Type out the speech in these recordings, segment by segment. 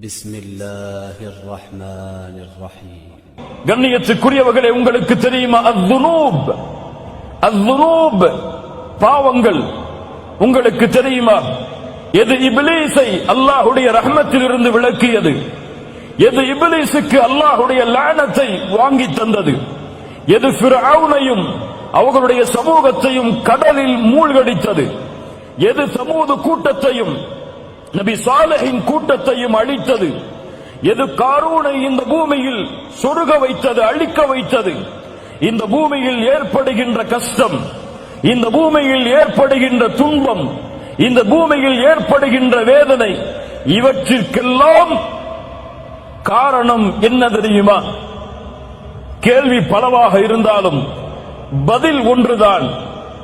பிஸ்மில்லாஹிர் ரஹ்மானிர் ரஹீம். கண்ணியத்துக்குரியவர்களே, உங்களுக்கு தெரியுமா அஸ்ஸுனூப் பாவங்கள் உங்களுக்கு தெரியுமா? எது இப்லீஸை அல்லாஹ்வுடைய ரஹ்மத்தில் இருந்து விலக்கியது, எது இப்லீஸுக்கு அல்லாஹ்வுடைய லானத்தை வாங்கி தந்தது, எது ஃபிர்அவுனையும் அவர்களுடைய சமூகத்தையும் கடலில் மூழ்கடித்தது, எது சமூது கூட்டத்தையும் நபி சாலிஹின் கூட்டத்தையும் அழித்தது, எது காரூனை இந்த பூமியில் சொருக வைத்தது, அழிக்க வைத்தது, இந்த பூமியில் ஏற்படுகின்ற கஷ்டம், இந்த பூமியில் ஏற்படுகின்ற துன்பம், இந்த பூமியில் ஏற்படுகின்ற வேதனை, இவற்றிற்கெல்லாம் காரணம் என்ன தெரியுமா? கேள்வி பலவாக இருந்தாலும் பதில் ஒன்றுதான்.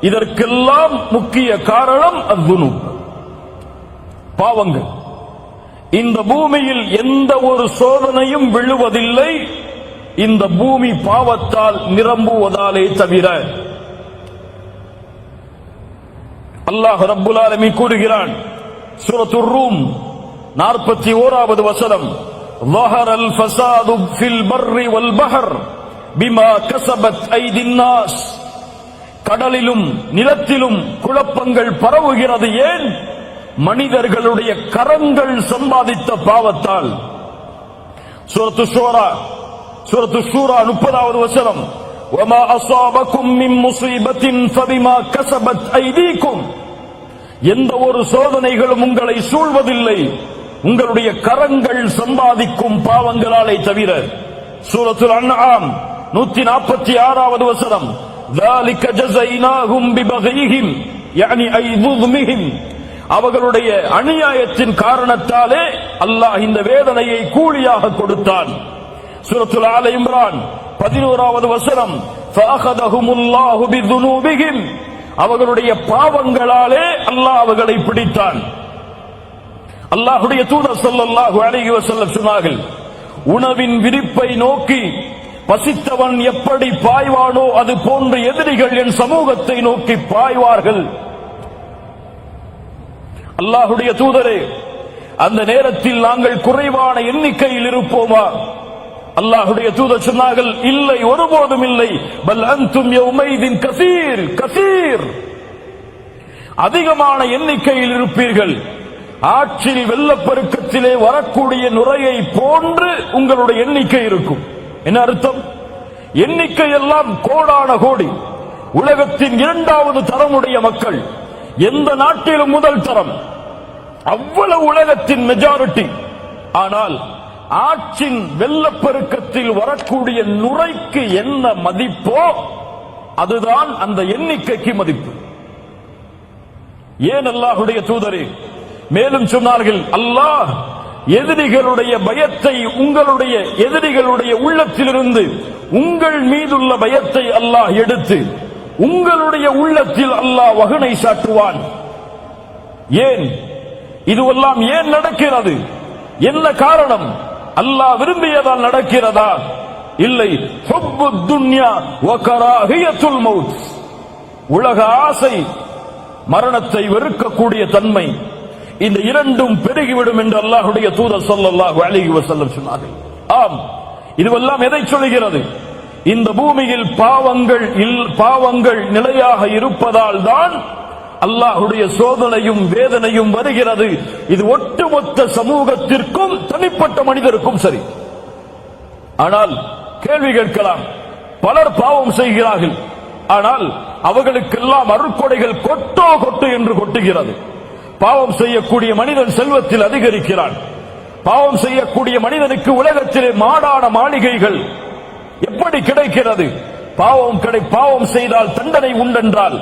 இதற்கெல்லாம் முக்கிய காரணம் அஸ்ஸுனூப், பாவங்கள். இந்த பூமியில் எந்த ஒரு சோதனையும் விழுவதில்லை, இந்த பூமி பாவத்தால் நிரம்புவதாலே தவிர. அல்லாஹ் ரப்புல் ஆலமீன் கூறுகிறான், சூரத்துர் ரூம் 41வது வசனம், ظهر الفساد في البر والبحر بما كسبت أيدي الناس. கடலிலும் நிலத்திலும் குழப்பங்கள் பரவுகிறது. ஏன்? மனிதர்களுடைய கரங்கள் சம்பாதித்த பாவத்தால். சூரத்து ஷூரா 30வது வசனம், وما أصابكم من مصيبة فبما كسبت أيديكم. எந்த ஒரு சோதனைகளும் உங்களை சூழ்வதில்லை, உங்களுடைய கரங்கள் சம்பாதிக்கும் பாவங்களாலே தவிர. சூரத்துல் அன்ஆம் 146வது வசனம், ذلك جزيناهم ببغيهم يعني أي ظلمهم. அவர்களுடைய அநியாயத்தின் காரணத்தாலே அல்லாஹ் இந்த வேதனையை கூலியாக கொடுத்தான். சூரத்துல் ஆல இம்ரான் 11வது வசனம், فأخذهم الله بذنوبهم. அவர்களுடைய பாவங்களாலே அல்லாஹ் அவர்களை பிடித்தான். அல்லாஹ்வுடைய தூதர் ஸல்லல்லாஹு அலைஹி வஸல்லம் சொன்னார்கள், உணவின் விரிப்பை நோக்கி பசித்தவன் எப்படி பாய்வானோ அது போன்ற எதிரிகள் என் சமூகத்தை நோக்கி பாய்வார்கள். அல்லாஹ்வுடைய தூதரே, அந்த நேரத்தில் நாங்கள் குறைவான எண்ணிக்கையில் இருப்போமா? அல்லாஹ்வுடைய தூதர் சொன்னார்கள், இல்லை, ஒருபோதும் இல்லை. பல் அன்தும் யௌமைதின் கஸீர், அதிகமான எண்ணிக்கையில் இருப்பீர்கள். ஆற்றில் வெள்ளப்பெருக்கத்திலே வரக்கூடிய நுரையை போன்று உங்களுடைய எண்ணிக்கை இருக்கும். என்ன அர்த்தம்? எண்ணிக்கை எல்லாம் கோடான கோடி. உலகத்தின் 2வது தரமுடைய மக்கள், எந்த நாட்டிலும் முதல் தரம், அவ்வளவு உலகத்தின் மெஜாரிட்டி. ஆனால் ஆற்றின் வெள்ளப்பெருக்கத்தில் வரக்கூடிய நுரைக்கு என்ன மதிப்போ அதுதான் அந்த எண்ணிக்கைக்கு மதிப்பு. ஏன் அல்லாஹ்வுடைய தூதரே மேலும் சொன்னார்கள், அல்லாஹ் எதிரிகளுடைய பயத்தை, உங்களுடைய எதிரிகளுடைய உள்ளத்திலிருந்து உங்கள் மீதுள்ள பயத்தை அல்லாஹ் எடுத்து உங்களுடைய உள்ளத்தில் அல்லாஹ் வகுனை சாட்டுவான். ஏன் இதுவெல்லாம் ஏன் நடக்கிறது? என்ன காரணம்? அல்லாஹ் விரும்பியதால் நடக்கிறதா? இல்லை. ஹுப்புத் துன்யா வ கராஹியத்துல் மௌத், உலக ஆசை, மரணத்தை வெறுக்கக்கூடிய தன்மை, இந்த இரண்டும் பெருகிவிடும் என்று அல்லாஹ்வுடைய தூதர் ஸல்லல்லாஹு அலைஹி வஸல்லம் சொன்னார்கள். ஆம், இதுவெல்லாம் எதை சொல்கிறது? இந்த பூமியில் பாவங்கள் நிலையாக இருப்பதால் தான் அல்லாஹ்வுடைய சோதனையும் வேதனையும் வருகிறது. இது ஒட்டுமொத்த சமூகத்திற்கும் தனிப்பட்ட மனிதருக்கும் சரி. ஆனால் கேள்வி கேட்கலாம், பலர் பாவம் செய்கிறார்கள், ஆனால் அவர்களுக்கெல்லாம் அருட்கொடைகள் கொட்டு என்று கொட்டுகிறது. பாவம் செய்யக்கூடிய மனிதன் செல்வத்தில் அதிகரிக்கிறான். பாவம் செய்யக்கூடிய மனிதனுக்கு உலகத்திலே மாடான மாளிகைகள் எப்படி கிடைக்கிறது? பாவம் செய்தால் தண்டனை உண்டென்றால்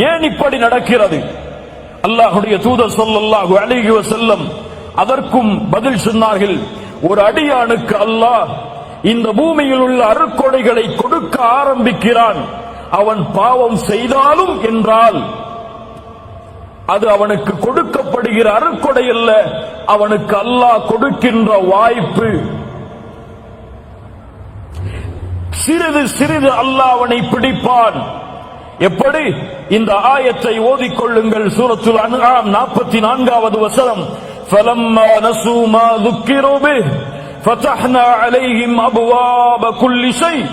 ஏன் இப்படி நடக்கிறது? அல்லாஹ்வுடைய தூதர் ஸல்லல்லாஹு அலைஹி வஸல்லம் அதற்கும் பதில் சொன்னார்கள். ஒரு அடியானுக்கு அல்லாஹ் இந்த பூமியில் உள்ள அருட்கொடைகளை கொடுக்க ஆரம்பிக்கிறான், அவன் பாவம் செய்தாலும் என்றால் அது அவனுக்கு கொடுக்கப்படுகிற அருட்கொடை அல்ல, அவனுக்கு அல்லாஹ் கொடுக்கின்ற வாய்ப்பு. சிறிது சிறிது அல்லாஹ் அவனை பிடிப்பான். எப்படி? இந்த ஆயத்தை ஓதிக்கொள்ளுங்கள். சூரத்துல் அன்ஆம் 44வது வசனம், فَلَمَّا نَسُوا مَا ذُكِّرُوا بِهِ فَتَحْنَا عَلَيْهِمْ أَبْوَابَ كُلِّ شَيْءٍ.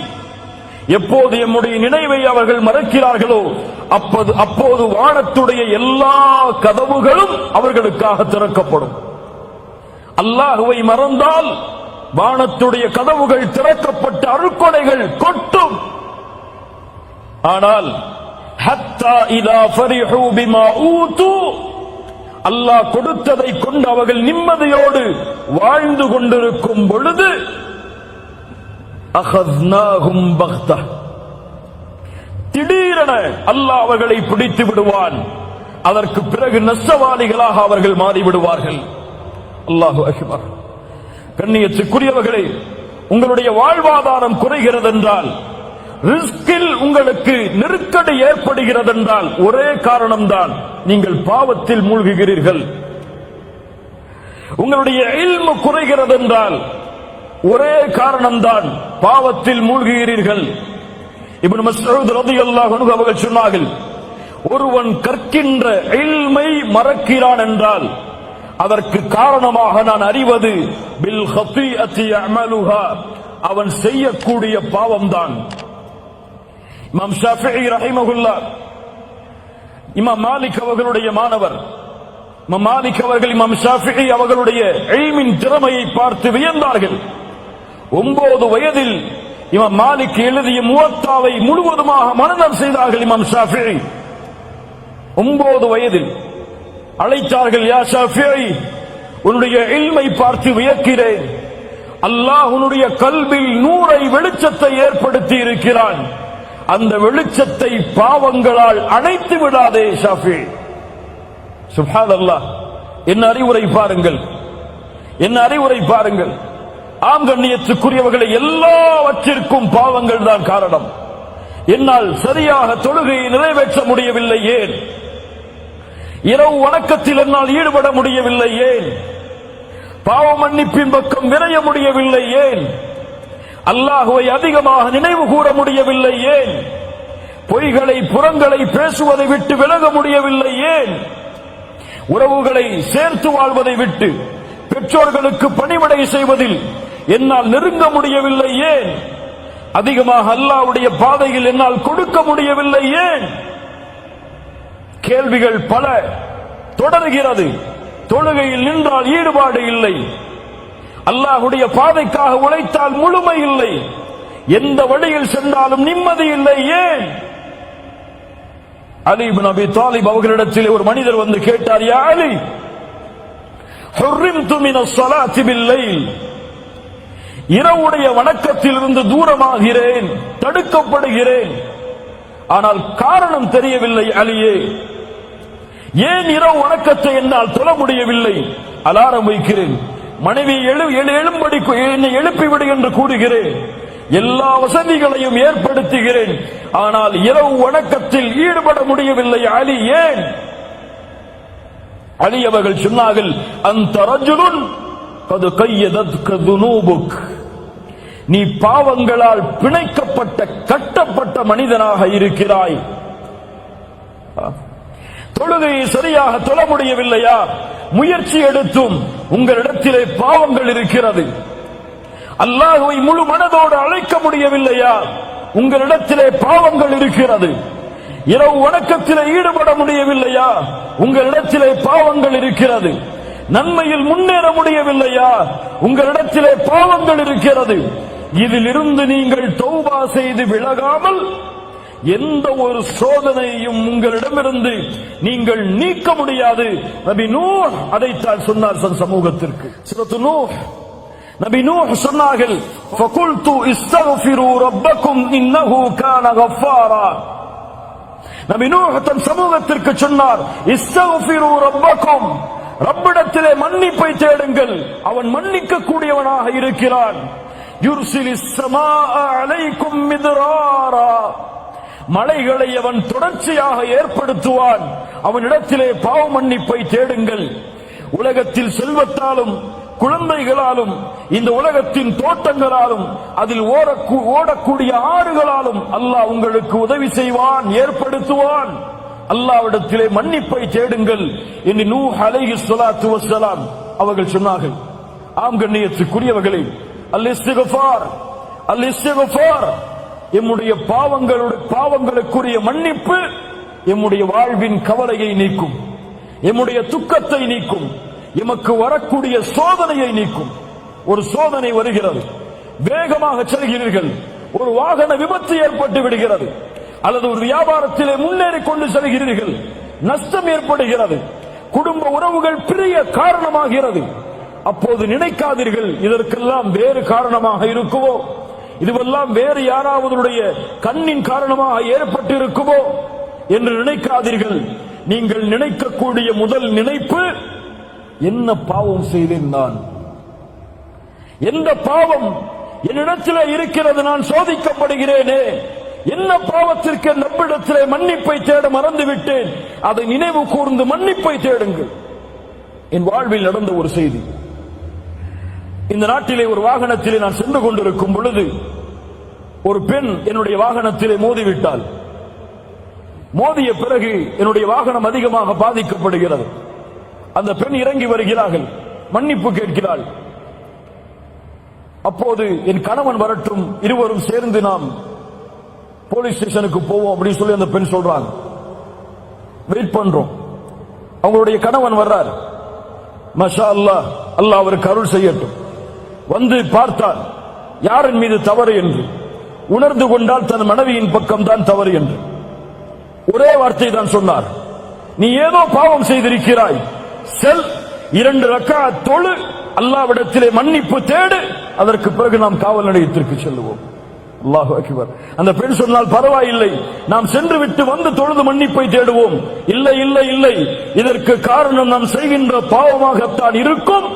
எப்போது எம்முடைய நினைவை அவர்கள் மறக்கிறார்களோ அப்போது வானத்துடைய எல்லா கதவுகளும் அவர்களுக்காக திறக்கப்படும். அல்லாஹுவை மறந்தால் வானத்துடைய கதவுகள் திறக்கப்பட்ட அருட்கொடைகள் கொட்டும். ஆனால் ஹத்தா இதா ஃபரிஹூ பிமா ஊது, அல்லாஹ் கொடுத்ததை கொண்டு அவர்கள் நிம்மதியோடு வாழ்ந்து கொண்டிருக்கும் பொழுது அஹத்னாஹும் பக்தா, திடீரென அல்லாஹ் அவர்களை பிடித்து விடுவான். அதற்கு பிறகு நஷ்டவாளிகளாக அவர்கள் மாறிவிடுவார்கள். அல்லாஹு அக்பர். கண்ணியத்துக்குரியவர்களே, உங்களுடைய வாழ்வாதாரம் குறைகிறது என்றால், ரிஸ்கில் உங்களுக்கு நெருக்கடி ஏற்படுகிறது என்றால் ஒரே காரணம்தான், நீங்கள் பாவத்தில் மூழ்குகிறீர்கள். உங்களுடைய இல்மு குறைகிறது என்றால் ஒரே காரணம்தான், பாவத்தில் மூழ்குகிறீர்கள். இப்னு மஸ்ஊத் ரலியல்லாஹு அன்ஹு அவர்கள் சொன்னார்கள், ஒருவன் கற்கின்ற இல்மை மறக்கிறான் என்றால் அதற்கு காரணமாக நான் அறிவது பில் ஹதீஅத்தி யஅமலுஹா, அவன் செய்யக்கூடிய பாவம்தான். இமாம் ஷாஃபிஈ ரஹிமஹுல்லாஹ், இமாம் மாலிக் அவர்களுடைய மாணவர். இமாம் மாலிக் அவர்கள் இமாம் ஷாஃபிஈ அவர்களுடைய இல்மின் திறமையை பார்த்து வியந்தார்கள். 9 வயதில் இமாம் மாலிக் எழுதிய முவத்தாவை முழுவதுமாக மனனம் செய்தார்கள். இமாம் ஷாஃபிஈ 9 வயதில் அழைத்தார்கள், யா ஷாஃபிஈ, உன்னுடைய இல்மை பார்த்து வியக்கிறேன். அல்லாஹ் உன்னுடைய கல்வில் நூரை வெளிச்சத்தை ஏற்படுத்தி இருக்கிறான். அந்த வெளிச்சத்தை பாவங்களால் அணைத்து விடாதே ஷாஃபிஈ. சுப்ஹானல்லாஹ். என்ன அறிவுரை பாருங்கள், என்ன அறிவுரை பாருங்கள். ஆம் கண்ணியத்துக்குரியவர்களை, எல்லாவற்றிற்கும் பாவங்கள் தான் காரணம். என்னால் சரியாக தொழுகையை நிறைவேற்ற முடியவில்லை, ஏன்? இரவு வணக்கத்தில் என்னால் ஈடுபட முடியவில்லை, ஏன்? பாவ மன்னிப்பின் பக்கம் விரைய முடியவில்லை, ஏன்? அல்லாஹுவை அதிகமாக நினைவு கூற முடியவில்லை, ஏன்? பொய்களை புறங்களை பேசுவதை விட்டு விலக முடியவில்லை, ஏன்? உறவுகளை சேர்த்து வாழ்வதை விட்டு பெற்றோர்களுக்கு பணிவிடை செய்வதில் என்னால் நெருங்க முடியவில்லை, ஏன்? அதிகமாக அல்லாஹ்வுடைய பாதையில் என்னால் கொடுக்க முடியவில்லை, ஏன்? கேள்விகள் பல தொடர்கிறது. தொழுகையில் நின்றால் ஈடுபாடு இல்லை, அல்லாஹ்வுடைய பாதைக்காக உழைத்தால் முழுமை இல்லை, எந்த வழியில் சென்றாலும் நிம்மதி இல்லை, ஏன்? அலி இப்னு அபி தாலிப் அவர்களிடத்தில் ஒரு மனிதர் வந்து கேட்டார், யா அலி, ஹுர்ரிம்து மினஸ் ஸலாத்தி பில்-லைல், இரவுடைய வணக்கத்தில் இருந்து தூரமாகிறேன், தடுக்கப்படுகிறேன். ஆனால் காரணம் தெரியவில்லை அலியே, ஏன் இரவு வணக்கத்தை என்னால் தொழ முடியவில்லை? அலாரம் வைக்கிறேன், மனைவி எழும்படி என்னை எழுப்பிவிடு என்று கூறுகிறேன், எல்லா வசதிகளையும் ஏற்படுத்துகிறேன், ஆனால் இரவு வணக்கத்தில் ஈடுபட முடியவில்லை அலி, ஏன்? அலி அவர்கள் சொன்னார்கள், அந்த ரஜுலுன் கது கையதத்க துனூபுக், நீ பாவங்களால் பிணைக்கப்பட்ட கட்டப்பட்ட மனிதனாக இருக்கிறாய். தொழுகையை சரியாக தொழ முடியவில்லையா? முயற்சி எடுத்தும் உங்களிடத்திலே பாவங்கள் இருக்கிறது. அல்லாஹ்வை முழு மனதோடு அழைக்க முடியவில்லையா? உங்களிடத்திலே பாவங்கள் இருக்கிறது. இரவு வணக்கத்திலே ஈடுபட முடியவில்லையா? உங்களிடத்திலே பாவங்கள் இருக்கிறது. நன்மையில் முன்னேற முடியவில்லையா? உங்களிடத்திலே பாவங்கள் இருக்கிறது. இதிலிருந்து நீங்கள் தௌபா செய்து விலகாமல் எந்த ஒரு சோதனையும் உங்களிடமிருந்து நீங்கள் நீக்க முடியாது. நபி நூஹ் அதைத்தான் சொன்னார் சமூகத்திற்கு. சூரத்து நூஹ், நபி நூஹ் சொன்னார்கள், ஃபகுல்து இஸ்தக்ஃபிரு ரப்பக்கும் இன்னஹு கான கஃபாரா. நபி நூஹ் தன் சமூகத்திற்கு சொன்னார், இஸ்தக்ஃபிரு ரப்பக்கும், ரப்பிடத்திலே மன்னிப்பை தேடுங்கள், அவன் மன்னிக்க கூடியவனாக இருக்கிறான். யுர்சிலிஸ் ஸமாஅ அலைக்கும் மித்ராரா, மலைகளை அவன் தொடர்ச்சியாக ஏற்படுத்துவான். அவனிடத்திலே பாவ மன்னிப்பை தேடுங்கள். உலகத்தில் செல்வத்தாலும் குழந்தைகளாலும் இந்த உலகத்தின் தோட்டங்களாலும் அதில் ஓடக்கூடிய ஆறுகளாலும் அல்லாஹ் உங்களுக்கு உதவி செய்வான், ஏற்படுத்துவான். அல்லாஹ்விடத்திலே மன்னிப்பை தேடுங்கள் என்று நூஹ் அலைஹிஸ்ஸலாத்து வஸ்ஸலாம் அவர்கள் சொன்னார்கள். ஆம் கண்ணியத்துக்குரியவர்களே, அல்-இஸ்திக்ஃபார் எம்முடைய பாவங்களுக்குரிய மன்னிப்பு எம்முடைய வாழ்வின் கவலையை நீக்கும், எம்முடைய துக்கத்தை நீக்கும், எமக்கு வரக்கூடிய சோதனையை நீக்கும். ஒரு சோதனை வருகிறது, வேகமாக செல்கிறீர்கள், ஒரு வாகன விபத்து ஏற்பட்டு விடுகிறது, அல்லது ஒரு வியாபாரத்திலே முன்னேறி கொண்டு செல்கிறீர்கள், நஷ்டம் ஏற்படுகிறது, குடும்ப உறவுகள் பிரிய காரணமாகிறது. அப்போது நினைக்காதீர்கள் இதற்கெல்லாம் வேறு காரணமாக இருக்குமோ, இதுவெல்லாம் வேறு யாராவதுடைய கண்ணின் காரணமாக ஏற்பட்டு இருக்குமோ என்று நினைக்காதீர்கள். நீங்கள் நினைக்கக்கூடிய முதல் நினைப்பு, என்ன பாவம் செய்தேன் நான், எந்த பாவம் என்னிடத்திலே இருக்கிறது, நான் சோதிக்கப்படுகிறேனே, என்ன பாவத்திற்கு நம்மிடத்திலே மன்னிப்பை தேட மறந்துவிட்டேன், அதை நினைவு கூர்ந்து மன்னிப்பை தேடுங்கள். என் வாழ்வில் நடந்த ஒரு செய்தி. இந்த நாட்டிலே ஒரு வாகனத்திலே நான் சென்று கொண்டிருக்கும் பொழுது ஒரு பெண் என்னுடைய வாகனத்திலே மோதிவிட்டாள். மோதிய பிறகு என்னுடைய வாகனம் அதிகமாக பாதிக்கப்படுகிறது. அந்த பெண் இறங்கி வருகிறார்கள், மன்னிப்பு கேட்கிறாள். அப்போது என் கணவன் வரட்டும், இருவரும் சேர்ந்து நாம் போலீஸ் ஸ்டேஷனுக்கு போவோம் அப்படின்னு சொல்லி அந்த பெண் சொல்றாங்க. வெயிட் பண்றோம். அவங்களுடைய கணவன் வர்றார். மாஷா அல்லாஹ், அல்லாஹ் அவருக்கு அருள் செய்யட்டும். வந்து பார்த்தால் யாரின் மீது தவறு என்று உணர்ந்து கொண்டால் தன் மனைவியின் பக்கம் தான் தவறு என்று ஒரே வார்த்தை தான் சொன்னார். நீ ஏதோ பாவம் செய்திருக்கிறாய், செல் 2 ரக்காத் தொழு, அல்லாஹ்விடத்திலே மன்னிப்பு தேடு, அதற்கு பிறகு நாம் காவல் நிலையத்திற்கு செல்லுவோம். அல்லாஹு அக்பர். அந்த பெண் சொன்னால் பரவாயில்லை, நாம் சென்று விட்டு வந்து தொழுது மன்னிப்பை தேடுவோம். இல்லை இல்லை இல்லை, இதற்கு காரணம் நாம் செய்கின்ற பாவமாகத்தான் இருக்கும்.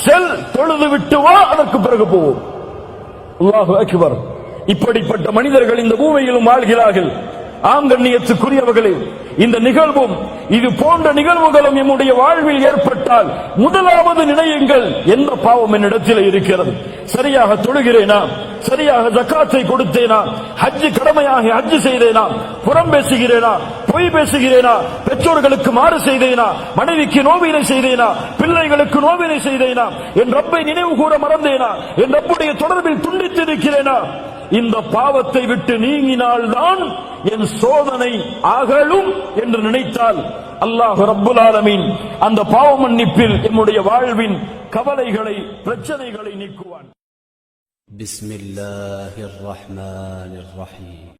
செல், தொழுது விட்டு வா, அதற்கு பிறகு போவோம். அல்லாஹு அக்பர். இப்படிப்பட்ட மனிதர்கள் இந்த பூமியிலும் வாழ்கிறார்கள். ஆம் கண்ணியத்துக்குரியவர்களே, இந்த நிகழ்வும் இது போன்ற நிகழ்வுகளும் நம்முடைய வாழ்வில் ஏற்பட்டால் முதலாவது நினையுங்கள், எந்த பாவம் என்னிடத்தில் இருக்கிறது, சரியாக தொழுகிறேனா, சரியாக ஜக்காத்தை கொடுத்தேனா, ஹஜ் கடமையாக ஹஜ் செய்தேனா, புறம் பேசுகிறேனா, பொய் பேசுகிறேனா, பெற்றோர்களுக்கு மாறு செய்தேனா, மனைவிக்கு நோவினை செய்தேனா, பிள்ளைகளுக்கு நோவினை செய்தேனா, என் ரப்பை நினைவு கூற மறந்தேனா, என் ரப்புடைய தொடர்பில் துண்டித்து இருக்கிறேனா. இந்த பாவத்தை விட்டு நீங்கினால்தான் என் சோதனை அகலும் என்று நினைத்தால் அல்லாஹ் ரப்புல் ஆலமீன் அந்த பாவ மன்னிப்பில் என்னுடைய வாழ்வின் கவலைகளை, பிரச்சனைகளை நீக்குவான். பிஸ்மில்லாஹிர் ரஹ்மானிர் ரஹீம்.